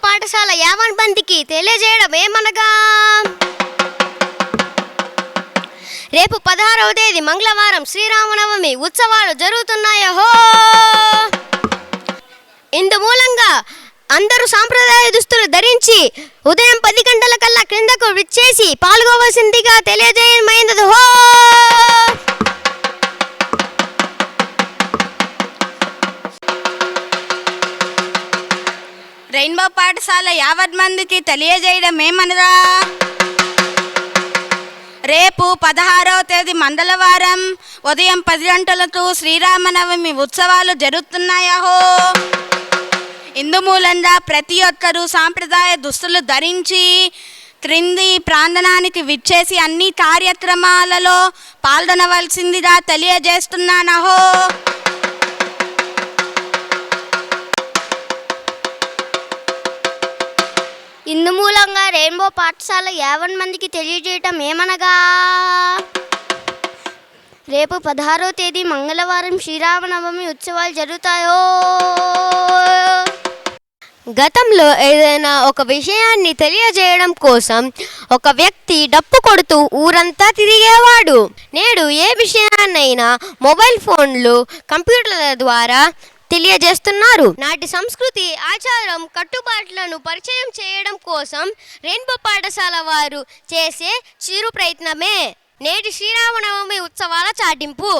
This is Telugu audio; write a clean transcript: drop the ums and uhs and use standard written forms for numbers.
పాఠశాల యావన్మందికి తెలియజేయడం ఏమనగా, రేపు 16వ తేదీ మంగళవారం శ్రీరామనవమి ఉత్సవాలు జరుగుతున్నాయో. ఇందు మూలంగా అందరూ సాంప్రదాయ దుస్తులు ధరించి ఉదయం 10 గంటలకల్లా క్రిందకు విచ్చేసి పాల్గొవలసిందిగా తెలియజేయమైనది. రెయిన్బో పాఠశాల యావన్మందికి తెలియజేయడం ఏమనగా, రేపు 16వ తేదీ మంగళవారం ఉదయం 10 గంటలకు శ్రీరామనవమి ఉత్సవాలు జరుగుతున్నాయో. ఇందు మూలంగా ప్రతి ఒక్కరూ సాంప్రదాయ దుస్తులు ధరించి క్రింది ప్రాంగణానికి విచ్చేసి అన్ని కార్యక్రమాలలో పాల్గొనవలసిందిగా తెలియజేస్తున్నానహో. ఇందు మూలంగా రెయిన్బో పాఠశాల యావన్మందికి తెలియజేయటం ఏమనగా, రేపు 16వ తేదీ మంగళవారం శ్రీరామనవమి ఉత్సవాలు జరుగుతాయో. గతంలో ఏదైనా ఒక విషయాన్ని తెలియజేయడం కోసం ఒక వ్యక్తి డప్పు కొడుతూ ఊరంతా తిరిగేవాడు. నేడు ఏ విషయాన్నైనా మొబైల్ ఫోన్లు, కంప్యూటర్ల ద్వారా తెలియజేస్తున్నారు. నాటి సంస్కృతి, ఆచారం, కట్టుబాట్లను పరిచయం చేయడం కోసం రెయిన్బో పాఠశాల వారు చేసే చిరు ప్రయత్నమే నేటి శ్రీరామనవమి ఉత్సవాల చాటింపు.